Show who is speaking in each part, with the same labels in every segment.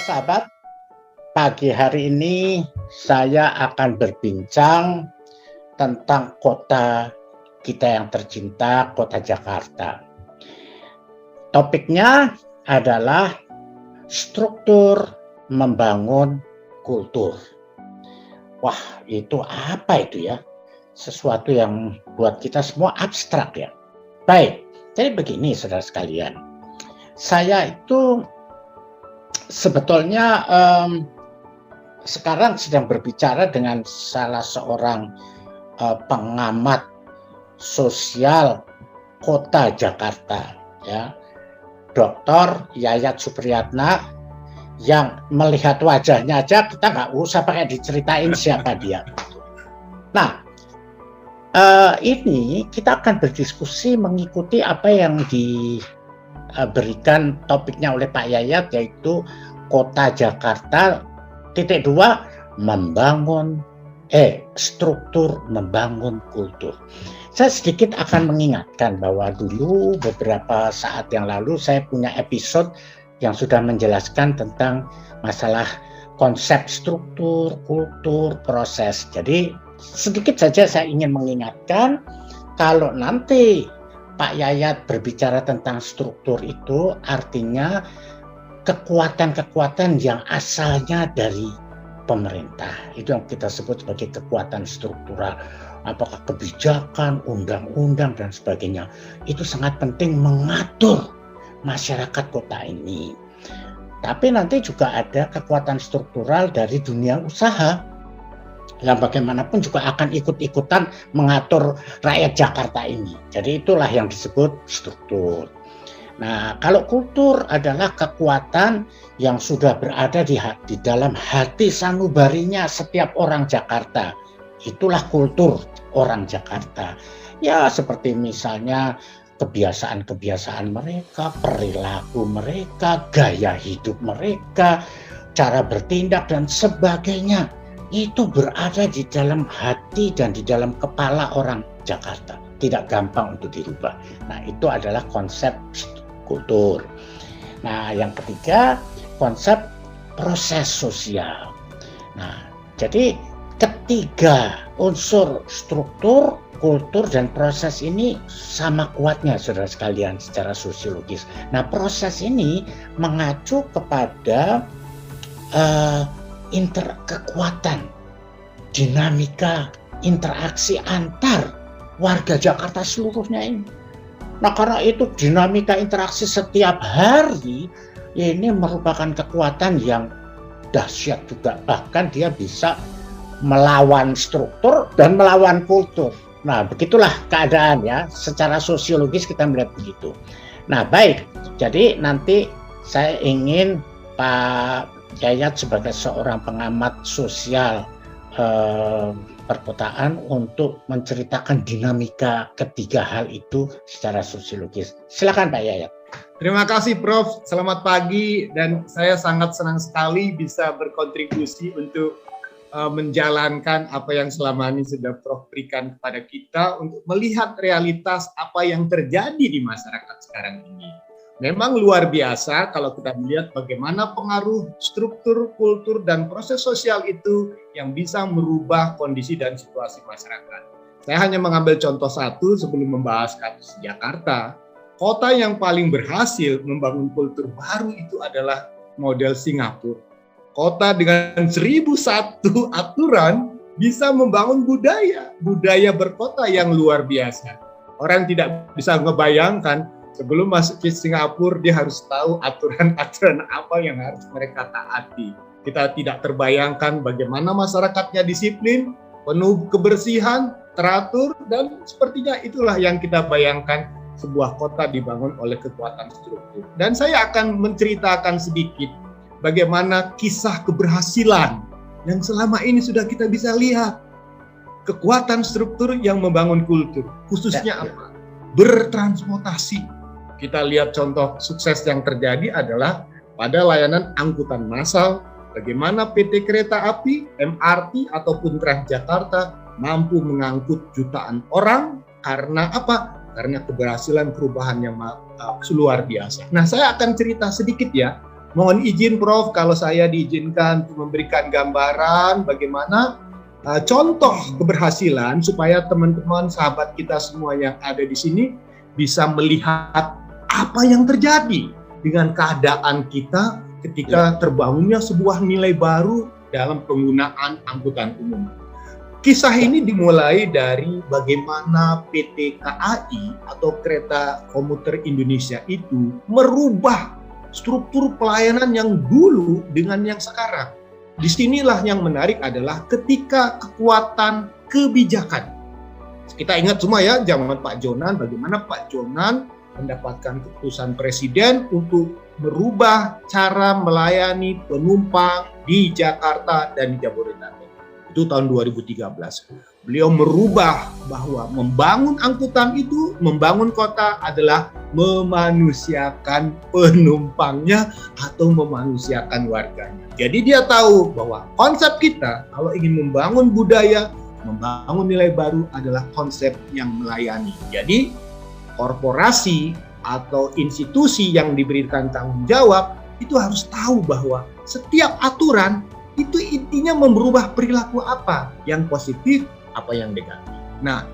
Speaker 1: sahabat, pagi hari ini saya akan berbincang tentang kota kita yang tercinta, kota Jakarta. Topiknya adalah struktur membangun kultur. Wah, itu apa itu ya? Sesuatu yang buat kita semua abstrak ya. Baik, jadi begini saudara sekalian. Saya itu sebetulnya sekarang sedang berbicara dengan salah seorang pengamat sosial kota Jakarta, ya, Dr. Yayat Supriyatna, yang melihat wajahnya aja kita nggak usah pakai diceritain siapa dia. Nah, ini kita akan berdiskusi mengikuti apa yang diberikan topiknya oleh Pak Yayat, yaitu Kota Jakarta _2 membangun struktur membangun kultur. Saya sedikit akan mengingatkan bahwa dulu beberapa saat yang lalu saya punya episode yang sudah menjelaskan tentang masalah konsep struktur, kultur, proses. Jadi sedikit saja saya ingin mengingatkan, kalau nanti Pak Yayat berbicara tentang struktur itu artinya kekuatan-kekuatan yang asalnya dari pemerintah. Itu yang kita sebut sebagai kekuatan struktural. Apakah kebijakan, undang-undang, dan sebagainya. Itu sangat penting mengatur masyarakat kota ini. Tapi nanti juga ada kekuatan struktural dari dunia usaha yang bagaimanapun juga akan ikut-ikutan mengatur rakyat Jakarta ini. Jadi itulah yang disebut struktur. Nah, kalau kultur adalah kekuatan yang sudah berada di dalam hati sanubarinya setiap orang Jakarta. Itulah kultur orang Jakarta. Ya, seperti misalnya kebiasaan-kebiasaan mereka, perilaku mereka, gaya hidup mereka, cara bertindak dan sebagainya. Itu berada di dalam hati dan di dalam kepala orang Jakarta. Tidak gampang untuk dirubah. Nah, itu adalah konsep kultur. Nah, yang ketiga, konsep proses sosial. Nah, jadi ketiga unsur struktur, kultur, dan proses ini sama kuatnya saudara sekalian secara sosiologis. Nah, proses ini mengacu kepada kekuatan, dinamika, interaksi antar warga Jakarta seluruhnya ini. Nah, karena itu dinamika interaksi setiap hari ini merupakan kekuatan yang dahsyat juga. Bahkan dia bisa melawan struktur dan melawan kultur. Nah, begitulah keadaan ya. Secara sosiologis kita melihat begitu. Nah, baik. Jadi nanti saya ingin Pak Yayat sebagai seorang pengamat sosial perkotaan untuk menceritakan dinamika ketiga hal itu secara sosiologis. Silakan Pak Yayat.
Speaker 2: Terima kasih Prof. Selamat pagi, dan saya sangat senang sekali bisa berkontribusi untuk menjalankan apa yang selama ini sudah Prof berikan kepada kita untuk melihat realitas apa yang terjadi di masyarakat sekarang ini. Memang luar biasa kalau kita melihat bagaimana pengaruh struktur, kultur, dan proses sosial itu yang bisa merubah kondisi dan situasi masyarakat. Saya hanya mengambil contoh satu sebelum membahas kasus Jakarta. Kota yang paling berhasil membangun kultur baru itu adalah model Singapura. Kota dengan 1001 aturan bisa membangun budaya berkota yang luar biasa. Orang tidak bisa ngebayangkan sebelum masuk ke Singapura, dia harus tahu aturan-aturan apa yang harus mereka taati. Kita tidak terbayangkan bagaimana masyarakatnya disiplin, penuh kebersihan, teratur, dan sepertinya itulah yang kita bayangkan sebuah kota dibangun oleh kekuatan struktur. Dan saya akan menceritakan sedikit bagaimana kisah keberhasilan yang selama ini sudah kita bisa lihat. Kekuatan struktur yang membangun kultur, khususnya apa? Bertransportasi. Kita lihat contoh sukses yang terjadi adalah pada layanan angkutan massal, bagaimana PT Kereta Api, MRT, ataupun Transjakarta mampu mengangkut jutaan orang. Karena apa? Karena keberhasilan perubahan yang luar biasa. Nah, saya akan cerita sedikit ya, mohon izin Prof, kalau saya diizinkan untuk memberikan gambaran bagaimana contoh keberhasilan supaya teman-teman sahabat kita semua yang ada di sini bisa melihat apa yang terjadi dengan keadaan kita ketika terbangunnya sebuah nilai baru dalam penggunaan angkutan umum. Kisah ini dimulai dari bagaimana PT KAI atau Kereta Komuter Indonesia itu merubah struktur pelayanan yang dulu dengan yang sekarang. Disinilah yang menarik adalah ketika kekuatan kebijakan. Kita ingat semua ya, zaman Pak Jonan, bagaimana Pak Jonan mendapatkan keputusan presiden untuk merubah cara melayani penumpang di Jakarta dan di Jabodetabek. Itu tahun 2013. Beliau merubah bahwa membangun angkutan itu, membangun kota adalah memanusiakan penumpangnya atau memanusiakan warganya. Jadi dia tahu bahwa konsep kita kalau ingin membangun budaya, membangun nilai baru adalah konsep yang melayani. Jadi korporasi atau institusi yang diberikan tanggung jawab itu harus tahu bahwa setiap aturan itu intinya merubah perilaku apa yang positif, apa yang negatif. Nah,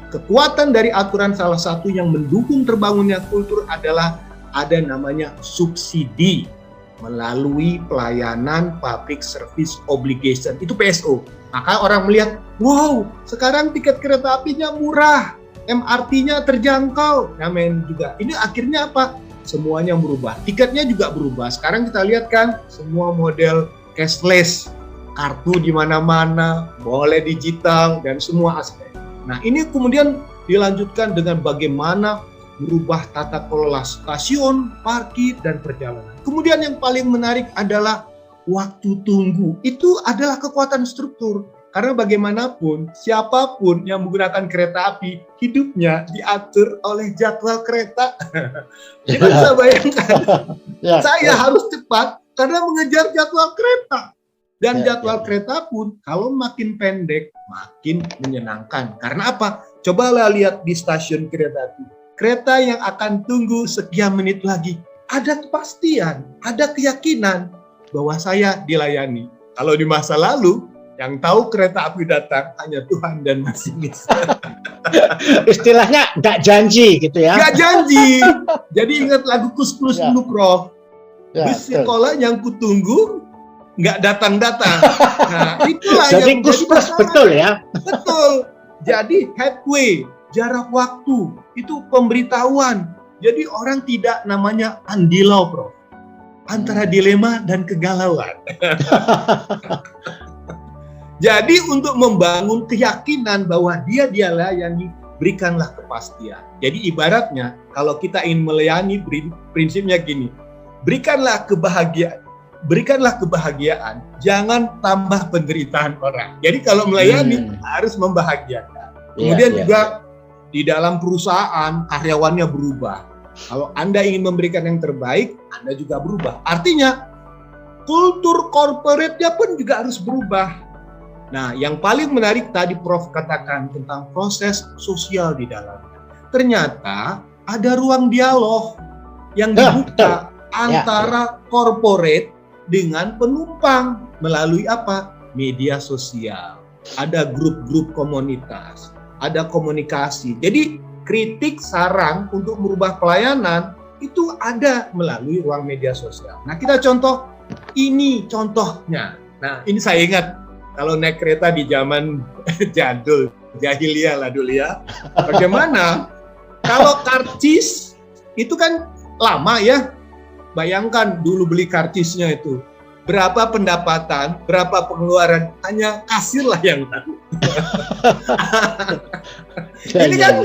Speaker 2: kekuatan dari aturan salah satu yang mendukung terbangunnya kultur adalah ada namanya subsidi melalui pelayanan public service obligation, itu PSO. Maka orang melihat, wow, sekarang tiket kereta apinya murah, MRT-nya terjangkau. Nah, juga ini akhirnya apa? Semuanya berubah, tiketnya juga berubah. Sekarang kita lihat kan, semua model cashless, kartu di mana-mana, boleh digital, dan semua aspek. Nah, ini kemudian dilanjutkan dengan bagaimana merubah tata kelola stasiun, parkir, dan perjalanan. Kemudian yang paling menarik adalah waktu tunggu. Itu adalah kekuatan struktur. Karena bagaimanapun, siapapun yang menggunakan kereta api, hidupnya diatur oleh jadwal kereta. Kita bisa bayangkan, saya harus cepat karena mengejar jadwal kereta. Dan jadwal kereta pun kalau makin pendek, makin menyenangkan. Karena apa? Cobalah lihat di stasiun kereta api. Kereta yang akan tunggu sekian menit lagi. Ada kepastian, ada keyakinan bahwa saya dilayani. Kalau di masa lalu, yang tahu kereta api datang hanya Tuhan dan masinis.
Speaker 1: Istilahnya nggak janji gitu ya.
Speaker 2: Nggak janji. Jadi ingat lagu Kus-Plus dulu, Prof. Bus sekolah yang kutunggu nggak datang-datang. Nah, itulah
Speaker 1: jadi
Speaker 2: yang
Speaker 1: Kus-Plus, betul ya.
Speaker 2: Betul. Jadi headway, jarak waktu, itu pemberitahuan. Jadi orang tidak namanya andilau, Prof. Antara dilema dan kegalauan. Jadi untuk membangun keyakinan bahwa dia layani, berikanlah kepastian. Jadi ibaratnya kalau kita ingin melayani, prinsipnya gini, berikanlah kebahagiaan, jangan tambah penderitaan orang. Jadi kalau melayani harus membahagiakan. Kemudian juga di dalam perusahaan karyawannya berubah. Kalau Anda ingin memberikan yang terbaik, Anda juga berubah. Artinya kultur corporate-nya pun juga harus berubah. Nah, yang paling menarik tadi Prof katakan tentang proses sosial di dalamnya. Ternyata ada ruang dialog yang dibuka antara corporate dengan penumpang melalui apa? Media sosial. Ada grup-grup komunitas, ada komunikasi. Jadi kritik, saran untuk merubah pelayanan itu ada melalui ruang media sosial. Nah, kita contoh, ini contohnya. Nah, ini saya ingat kalau naik kereta di zaman jadul, jahiliyah lah dulu ya. Bagaimana? Kalau karcis itu kan lama ya. Bayangkan dulu beli karcisnya itu. Berapa pendapatan, berapa pengeluaran, hanya kasir lah yang tahu. Ini kan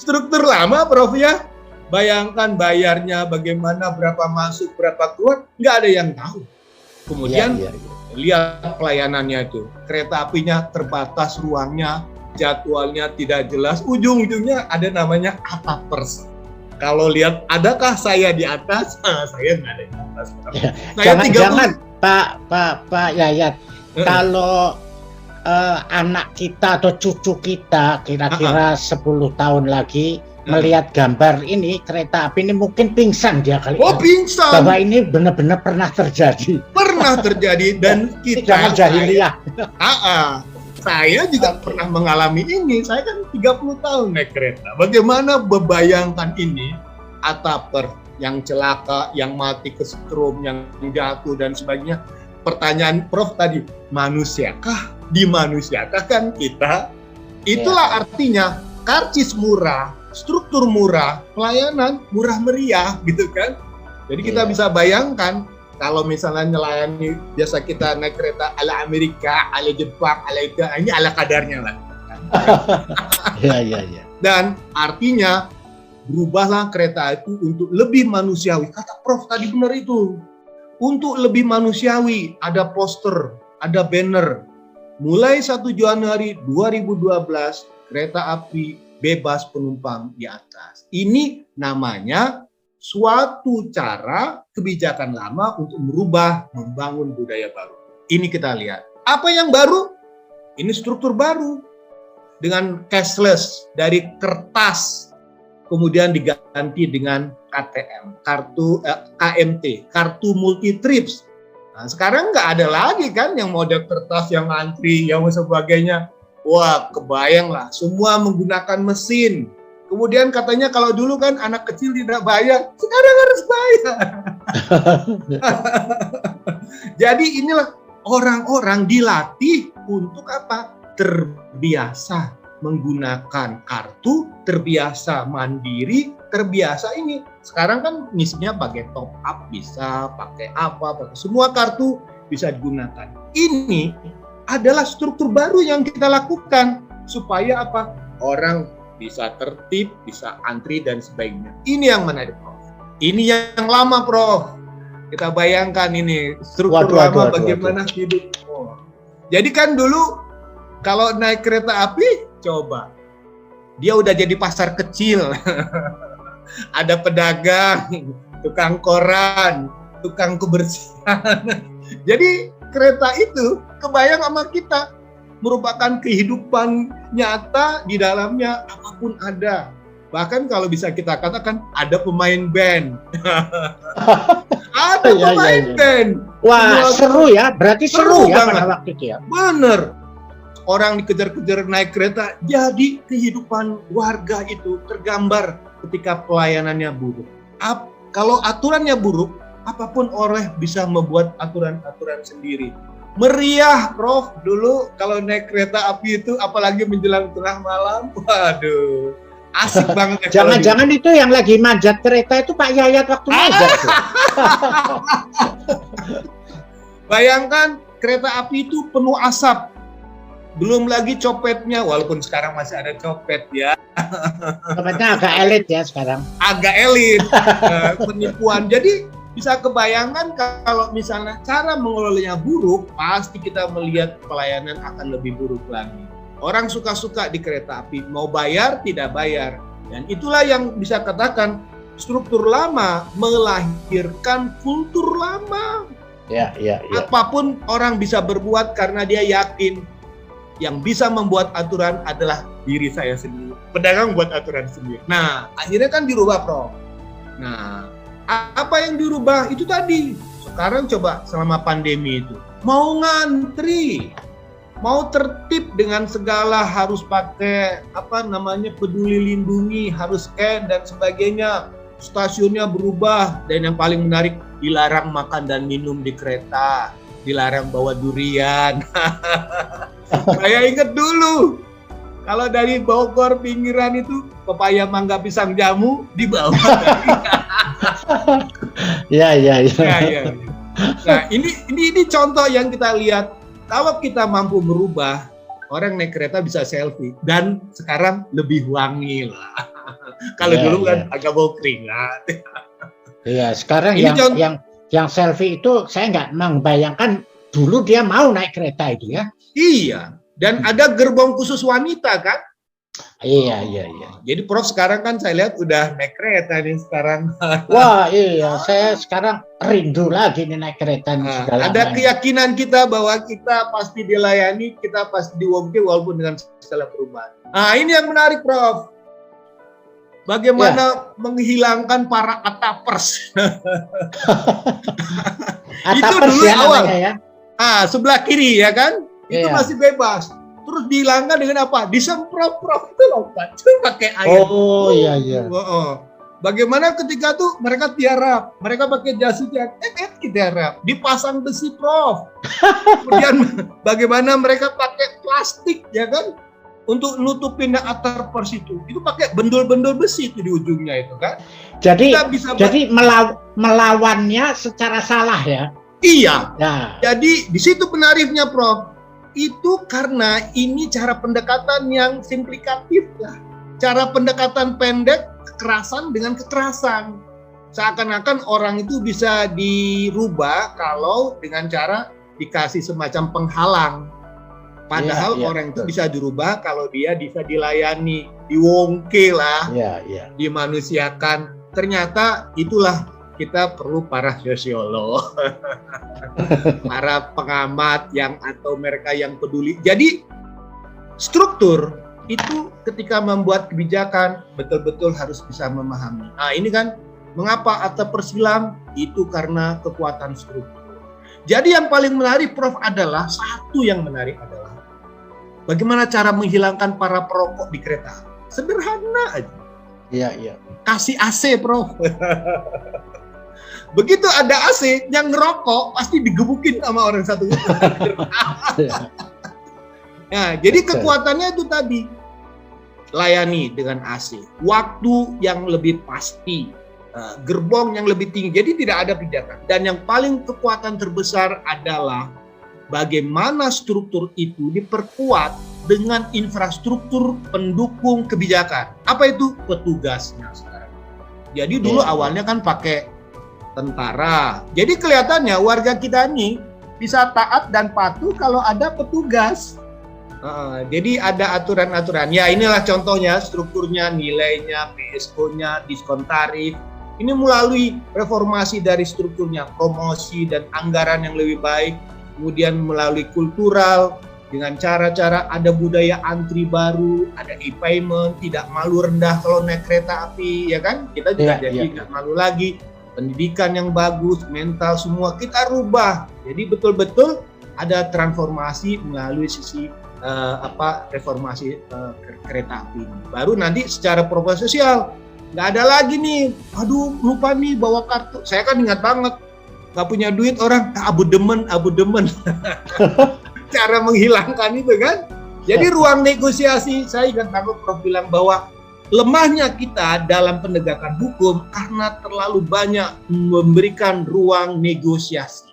Speaker 2: struktur lama, Prof ya. Bayangkan bayarnya bagaimana, berapa masuk, berapa keluar, nggak ada yang tahu. Kemudian lihat pelayanannya itu, kereta apinya terbatas ruangnya, jadwalnya tidak jelas, ujung-ujungnya ada namanya atapers. Kalau lihat adakah saya di atas, saya nggak ada di atas. Saya
Speaker 1: Jangan Pak Yayat, kalau anak kita atau cucu kita kira-kira 10 tahun lagi melihat gambar ini kereta api ini mungkin pingsan dia kali.
Speaker 2: Oh, pingsan.
Speaker 1: Bahwa ini benar-benar pernah terjadi.
Speaker 2: Pernah terjadi dan kita
Speaker 1: Jangan jahiliyah.
Speaker 2: Saya juga pernah mengalami ini. Saya kan 30 tahun naik kereta. Bagaimana membayangkan ini? Ataper yang celaka, yang mati kesetrum, yang jatuh dan sebagainya. Pertanyaan Prof tadi, manusiakah? Dimanusiakah kan kita? Itulah artinya karcis murah, struktur murah, pelayanan murah meriah gitu kan. Jadi kita bisa bayangkan kalau misalnya melayani, biasa kita naik kereta ala Amerika, ala Jepang, ala itu, ini ala kadarnya lah.
Speaker 1: Iya.
Speaker 2: Dan artinya berubahlah kereta itu untuk lebih manusiawi. Kata Prof tadi benar itu. Untuk lebih manusiawi, ada poster, ada banner. Mulai 1 Januari 2012, kereta api bebas penumpang di atas. Ini namanya suatu cara kebijakan lama untuk merubah, membangun budaya baru. Ini kita lihat. Apa yang baru? Ini struktur baru. Dengan cashless, dari kertas, kemudian diganti dengan KTM, kartu KMT, kartu multi trips. Nah, sekarang nggak ada lagi kan yang model kertas, yang antri, yang sebagainya. Wah, kebayang lah, semua menggunakan mesin. Kemudian katanya kalau dulu kan anak kecil tidak bayar, sekarang harus bayar. Jadi inilah orang-orang dilatih untuk apa? Terbiasa menggunakan kartu, terbiasa mandiri, terbiasa ini. Sekarang kan misinya pakai top up bisa, pakai apa, pakai semua kartu bisa digunakan. Ini adalah struktur baru yang kita lakukan supaya apa? Orang bisa tertib, bisa antri dan sebagainya. Ini yang menarik, Prof. Ini yang lama, Prof. Kita bayangkan ini struktur lama bagaimana hidup. Oh. Jadi kan dulu kalau naik kereta api, coba dia udah jadi pasar kecil. Ada pedagang, tukang koran, tukang kebersihan. Jadi kereta itu kebayang sama kita, merupakan kehidupan nyata, di dalamnya apapun ada. Bahkan kalau bisa kita katakan ada pemain band. Ada pemain band.
Speaker 1: Wah, seru ya. Berarti seru ya pada waktu itu ya.
Speaker 2: Bener. Orang dikejar-kejar naik kereta, jadi kehidupan warga itu tergambar ketika pelayanannya buruk. Kalau aturannya buruk, apapun oleh bisa membuat aturan-aturan sendiri. Meriah, Prof. Dulu kalau naik kereta api itu, apalagi menjelang tengah malam, waduh, asik banget.
Speaker 1: Jangan-jangan itu yang lagi manjat kereta itu Pak Yayat waktu manjat.
Speaker 2: Bayangkan kereta api itu penuh asap. Belum lagi copetnya, walaupun sekarang masih ada copet ya.
Speaker 1: Copetnya agak elit ya sekarang.
Speaker 2: Agak elit, penipuan. Jadi bisa kebayangkan kalau misalnya cara mengelolanya buruk, pasti kita melihat pelayanan akan lebih buruk lagi. Orang suka-suka di kereta api, mau bayar, tidak bayar. Dan itulah yang bisa katakan struktur lama melahirkan kultur lama.
Speaker 1: Ya.
Speaker 2: Apapun orang bisa berbuat karena dia yakin yang bisa membuat aturan adalah diri saya sendiri. Pedagang buat aturan sendiri. Nah, akhirnya kan dirubah, Prof. Nah, apa yang dirubah itu tadi. Sekarang coba selama pandemi itu, mau ngantri, mau tertib dengan segala harus pakai peduli lindungi, harus scan dan sebagainya. Stasiunnya berubah dan yang paling menarik, dilarang makan dan minum di kereta, dilarang bawa durian. Saya ingat dulu, kalau dari Bogor pinggiran itu pepaya, mangga, pisang, jamu dibawa.
Speaker 1: Ya.
Speaker 2: Nah, ini contoh yang kita lihat. Kalau kita mampu merubah, orang naik kereta bisa selfie dan sekarang lebih wangi lah. Kalau dulu kan agak bau keringat.
Speaker 1: Iya, sekarang
Speaker 2: ini
Speaker 1: yang selfie itu saya nggak membayangkan dulu dia mau naik kereta itu ya.
Speaker 2: Iya, dan ada gerbong khusus wanita kan.
Speaker 1: Iya, iya, iya.
Speaker 2: Jadi Prof sekarang kan saya lihat udah naik kereta nih sekarang.
Speaker 1: Wah, iya, saya sekarang rindu lagi nih naik kereta nih segala
Speaker 2: Ada
Speaker 1: macam.
Speaker 2: keyakinan kita bahwa kita pasti dilayani, kita pasti diwongke walaupun dengan segala perubahan. Nah, ini yang menarik, Prof. Bagaimana menghilangkan para atapers? Itu dulu
Speaker 1: ya
Speaker 2: awal.
Speaker 1: ya.
Speaker 2: Sebelah kiri ya kan? Itu
Speaker 1: Iya.
Speaker 2: masih bebas. Terus dihilangkan dengan apa? Disemprot-prot itu lompat pakai air.
Speaker 1: Oh, iya, iya.
Speaker 2: Bagaimana ketika tuh mereka tiarap, mereka pakai jas hujan, tiarap, dipasang besi, Prof. Kemudian bagaimana mereka pakai plastik, ya kan, untuk nutupin atapers itu pakai bendul-bendul besi itu di ujungnya itu kan.
Speaker 1: Jadi melawannya secara salah ya.
Speaker 2: Iya.
Speaker 1: Nah.
Speaker 2: Jadi di situ penarifnya, Prof. Itu karena ini cara pendekatan yang simplikatif lah. Cara pendekatan pendek, kekerasan dengan kekerasan. Seakan-akan orang itu bisa dirubah kalau dengan cara dikasih semacam penghalang. Padahal orang itu bisa dirubah kalau dia bisa dilayani, diwongke lah, dimanusiakan. Ternyata itulah kita perlu para sosiolog, para pengamat atau mereka yang peduli. Jadi struktur itu ketika membuat kebijakan betul-betul harus bisa memahami. Nah, ini kan mengapa atapers hilang? Itu karena kekuatan struktur. Jadi yang paling menarik, Prof, adalah bagaimana cara menghilangkan para perokok di kereta. Sederhana aja.
Speaker 1: Iya, iya.
Speaker 2: Kasih AC, Prof. Begitu ada AC, yang ngerokok pasti digebukin sama orang satu. Nah, jadi kekuatannya itu tadi. Layani dengan AC. Waktu yang lebih pasti. Gerbong yang lebih tinggi. Jadi tidak ada pijakan. Dan yang paling kekuatan terbesar adalah bagaimana struktur itu diperkuat dengan infrastruktur pendukung kebijakan. Apa itu? Petugasnya sekarang. Jadi dulu awalnya kan pakai tentara. Jadi kelihatannya warga kita ini bisa taat dan patuh kalau ada petugas. Jadi ada aturan-aturan. Ya inilah contohnya strukturnya, nilainya, PSO-nya, diskon tarif. Ini melalui reformasi dari strukturnya, promosi dan anggaran yang lebih baik. Kemudian melalui kultural, dengan cara-cara ada budaya antri baru, ada e-payment, tidak malu rendah kalau naik kereta api, ya kan? Kita juga tidak malu lagi. Pendidikan yang bagus, mental semua kita rubah. Jadi betul-betul ada transformasi melalui sisi reformasi kereta api. Baru nanti secara program sosial nggak ada lagi nih. Aduh lupa nih bawa kartu. Saya kan ingat banget nggak punya duit orang abu demen. Cara menghilangkan itu kan. Jadi ruang negosiasi, saya ingat banget Prof bilang bahwa lemahnya kita dalam penegakan hukum karena terlalu banyak memberikan ruang negosiasi.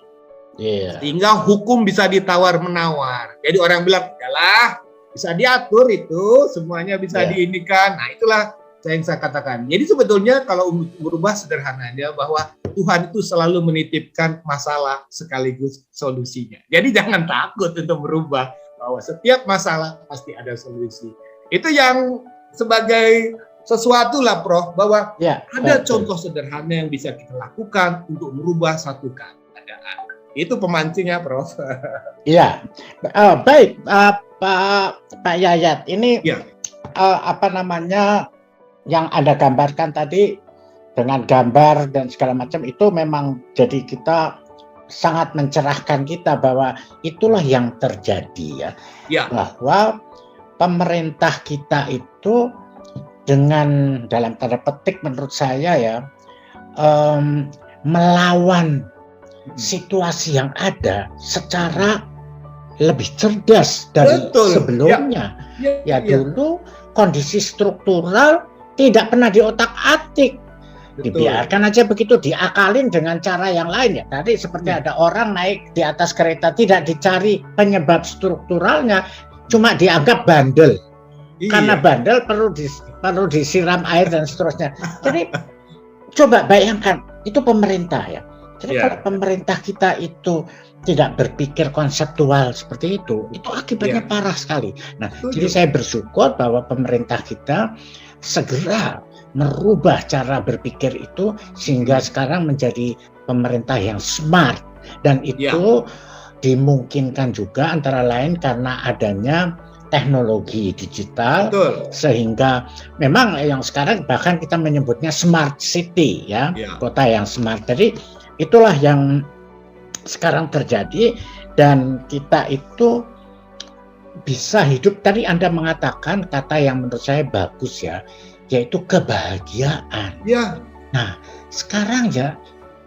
Speaker 2: Sehingga hukum bisa ditawar-menawar. Jadi orang bilang, yalah bisa diatur itu, semuanya bisa diinikan. Nah itulah yang saya katakan. Jadi sebetulnya kalau berubah sederhananya bahwa Tuhan itu selalu menitipkan masalah sekaligus solusinya. Jadi jangan takut untuk berubah, bahwa setiap masalah pasti ada solusi. Itu yang sebagai sesuatu lah Prof, bahwa ada contoh sederhana yang bisa kita lakukan untuk merubah satu keadaan. Itu pemancingnya Prof.
Speaker 1: Iya, baik Pak Yayat, ini yang Anda gambarkan tadi dengan gambar dan segala macam itu memang jadi kita sangat mencerahkan kita bahwa itulah yang terjadi bahwa pemerintah kita itu dengan dalam tanda petik menurut saya melawan situasi yang ada secara lebih cerdas dari sebelumnya. Dulu kondisi struktural tidak pernah diotak-atik, dibiarkan aja begitu, diakalin dengan cara yang lain ya. Tadi seperti ada orang naik di atas kereta, tidak dicari penyebab strukturalnya, cuma dianggap bandel. Karena bandel perlu disiram air dan seterusnya. Jadi coba bayangkan, itu pemerintah ya. Jadi kalau pemerintah kita itu tidak berpikir konseptual seperti itu akibatnya parah sekali. Nah, jadi saya bersyukur bahwa pemerintah kita segera merubah cara berpikir itu sehingga sekarang menjadi pemerintah yang smart, dan itu dimungkinkan juga antara lain karena adanya teknologi digital. Sehingga memang yang sekarang bahkan kita menyebutnya smart city ya, kota yang smart. Jadi itulah yang sekarang terjadi, dan kita itu bisa hidup. Tadi Anda mengatakan kata yang menurut saya bagus ya, yaitu kebahagiaan. Nah, sekarang ya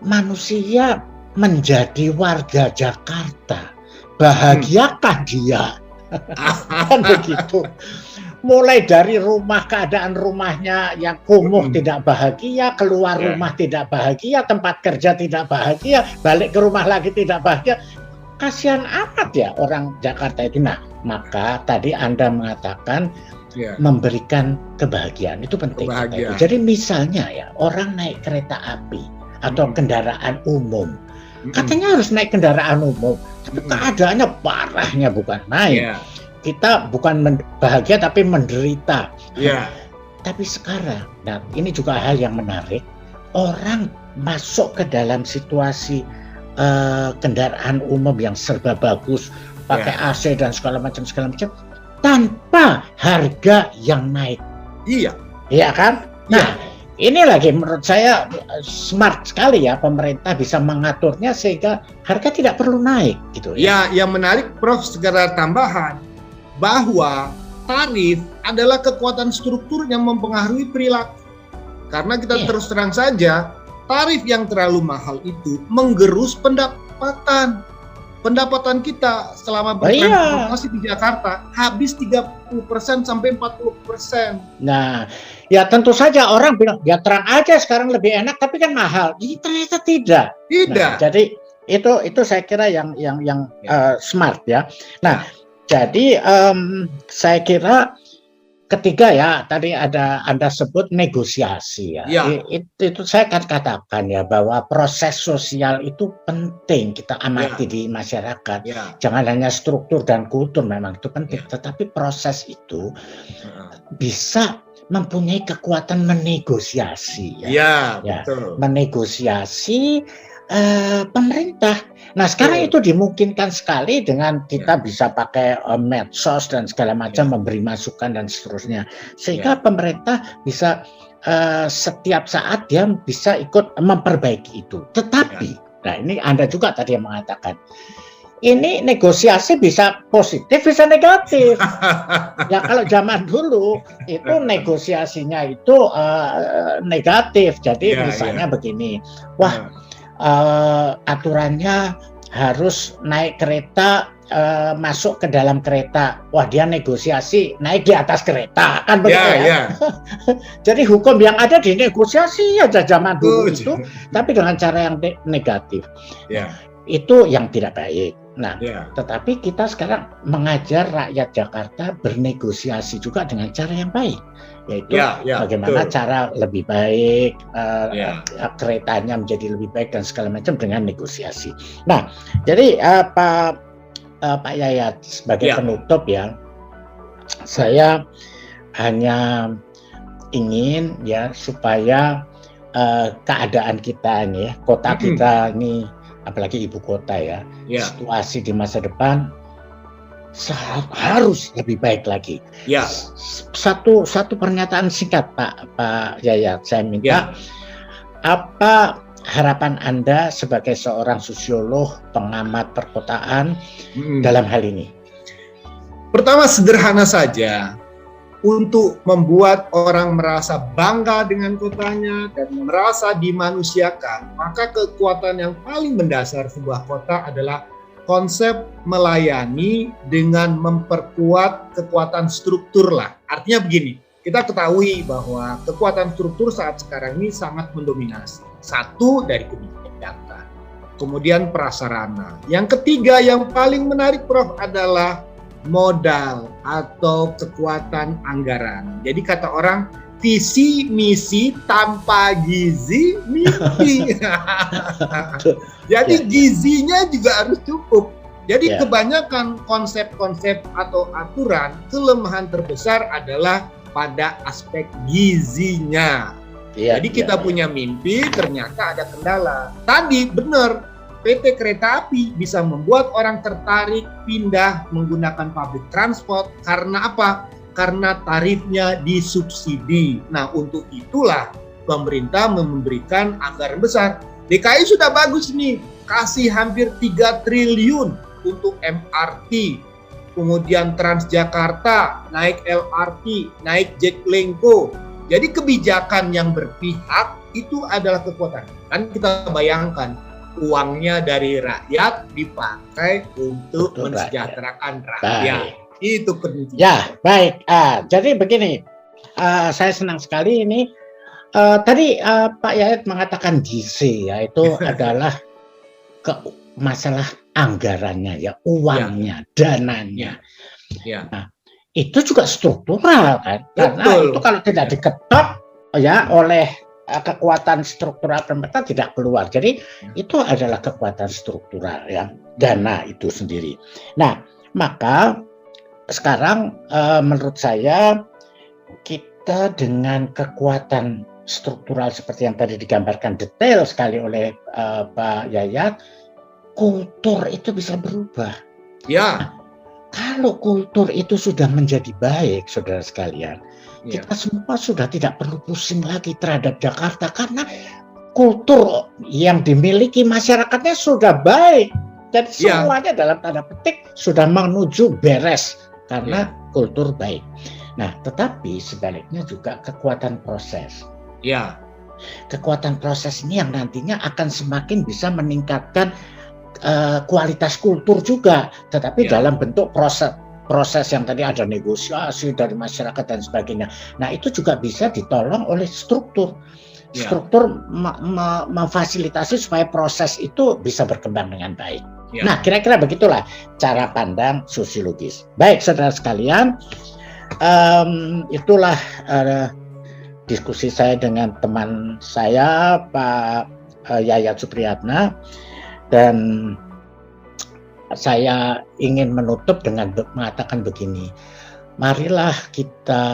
Speaker 1: manusia menjadi warga Jakarta, bahagiakah dia? Kan begitu. Mulai dari rumah, keadaan rumahnya yang kumuh tidak bahagia, keluar rumah tidak bahagia, tempat kerja tidak bahagia, balik ke rumah lagi tidak bahagia. Kasihan amat ya orang Jakarta itu. Nah, maka tadi Anda mengatakan memberikan kebahagiaan itu penting. Jadi misalnya ya, orang naik kereta api atau kendaraan umum, katanya harus naik kendaraan umum, tapi keadaannya parahnya bukan naik. Kita bukan bahagia tapi menderita. Tapi sekarang, nah ini juga hal yang menarik, orang masuk ke dalam situasi kendaraan umum yang serba bagus, pakai AC dan segala macam tanpa harga yang naik. Iya kan? Nah, ini lagi menurut saya smart sekali ya, pemerintah bisa mengaturnya sehingga harga tidak perlu naik gitu
Speaker 2: ya. Yang menarik Prof, segera tambahan bahwa tarif adalah kekuatan struktur yang mempengaruhi perilaku. Karena kita terus terang saja, tarif yang terlalu mahal itu menggerus pendapatan kita selama bertransportasi di Jakarta habis 30% sampai 40%.
Speaker 1: Nah, ya tentu saja orang bilang ya terang aja sekarang lebih enak, tapi kan mahal. Ini ternyata tidak. Nah, jadi itu saya kira yang smart ya. Nah, jadi saya kira ketiga ya, tadi Anda sebut negosiasi ya. Itu saya akan katakan ya, bahwa proses sosial itu penting kita amati di masyarakat. Jangan hanya struktur dan kultur, memang itu penting, tetapi proses itu bisa mempunyai kekuatan menegosiasi ya. Betul. Menegosiasi pemerintah. Nah, sekarang itu dimungkinkan sekali dengan kita bisa pakai medsos dan segala macam, memberi masukan dan seterusnya, sehingga pemerintah bisa setiap saat dia bisa ikut memperbaiki itu. Tetapi, nah ini Anda juga tadi yang mengatakan, ini negosiasi bisa positif, bisa negatif. Ya kalau zaman dulu itu negosiasinya itu negatif. Jadi misalnya begini, aturannya harus naik kereta, masuk ke dalam kereta. Wah, dia negosiasi naik di atas kereta, kan begitu ya. Jadi hukum yang ada dinegosiasi aja zaman dulu itu, tapi dengan cara yang negatif. Itu yang tidak baik. Nah, tetapi kita sekarang mengajar rakyat Jakarta bernegosiasi juga dengan cara yang baik, yaitu bagaimana cara lebih baik, keretanya menjadi lebih baik dan segala macam dengan negosiasi. Nah, jadi Pak Yayat sebagai penutup ya, saya hanya ingin ya supaya keadaan kita ini, kota kita ini, apalagi ibu kota ya, situasi di masa depan harus lebih baik lagi. Satu pernyataan singkat Pak Yayat, saya minta apa harapan Anda sebagai seorang sosiolog, pengamat perkotaan dalam hal ini?
Speaker 2: Pertama, sederhana saja. Untuk membuat orang merasa bangga dengan kotanya dan merasa dimanusiakan, maka kekuatan yang paling mendasar sebuah kota adalah konsep melayani dengan memperkuat kekuatan struktur lah. Artinya begini, kita ketahui bahwa kekuatan struktur saat sekarang ini sangat mendominasi. Satu, dari kebijakan, kemudian prasarana. Yang ketiga yang paling menarik Prof adalah modal atau kekuatan anggaran. Jadi kata orang, visi misi tanpa gizi mimpi. Jadi gizinya juga harus cukup. Jadi kebanyakan konsep-konsep atau aturan, kelemahan terbesar adalah pada aspek gizinya. Jadi kita punya mimpi, ternyata ada kendala. Tadi benar, PT Kereta Api bisa membuat orang tertarik pindah menggunakan public transport. Karena apa? Karena tarifnya disubsidi. Nah, untuk itulah pemerintah memberikan anggaran besar. DKI sudah bagus nih, kasih hampir 3 triliun untuk MRT, kemudian Transjakarta, naik LRT, naik Jaklingko. Jadi kebijakan yang berpihak itu adalah kekuatan. Kan kita bayangkan, uangnya dari rakyat dipakai untuk mensejahterakan rakyat. Itu penting.
Speaker 1: Ya, baik. Jadi begini, saya senang sekali ini. Tadi Pak Yayat mengatakan gizi, yaitu adalah masalah anggarannya, uangnya, dananya. Nah, itu juga struktural kan, karena itu kalau tidak diketok oleh kekuatan struktural pemerintah tidak keluar. Jadi itu adalah kekuatan struktural dana itu sendiri. Nah, maka sekarang menurut saya kita dengan kekuatan struktural seperti yang tadi digambarkan detail sekali oleh Pak Yayat, kultur itu bisa berubah. Nah, kalau kultur itu sudah menjadi baik, saudara sekalian, kita semua sudah tidak perlu pusing lagi terhadap Jakarta karena kultur yang dimiliki masyarakatnya sudah baik. Jadi semuanya dalam tanda petik sudah menuju beres karena kultur baik. Nah, tetapi sebaliknya juga kekuatan proses. Kekuatan proses ini yang nantinya akan semakin bisa meningkatkan kualitas kultur juga, tetapi dalam bentuk proses yang tadi ada negosiasi dari masyarakat dan sebagainya. Nah, itu juga bisa ditolong oleh struktur. Struktur memfasilitasi supaya proses itu bisa berkembang dengan baik. Nah, kira-kira begitulah cara pandang sosiologis. Baik, saudara sekalian, itulah diskusi saya dengan teman saya Pak Yayat Supriyatna, dan saya ingin menutup dengan mengatakan begini, marilah kita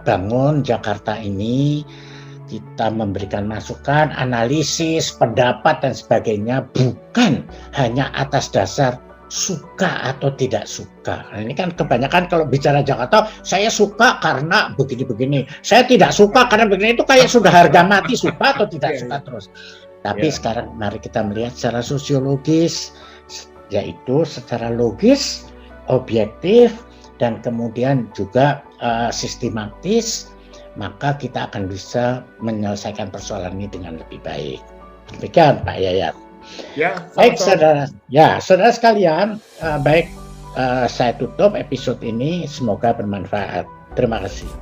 Speaker 1: bangun Jakarta ini, kita memberikan masukan, analisis, pendapat dan sebagainya, bukan hanya atas dasar suka atau tidak suka. Nah, ini kan kebanyakan kalau bicara Jakarta, saya suka karena begini-begini, saya tidak suka karena begini, itu kayak sudah harga mati, suka atau tidak suka terus. Tapi sekarang mari kita melihat secara sosiologis, yaitu secara logis, objektif, dan kemudian juga sistematis, maka kita akan bisa menyelesaikan persoalan ini dengan lebih baik. Demikian Pak Yayat. Baik saudara, saudara sekalian, saya tutup episode ini, semoga bermanfaat. Terima kasih.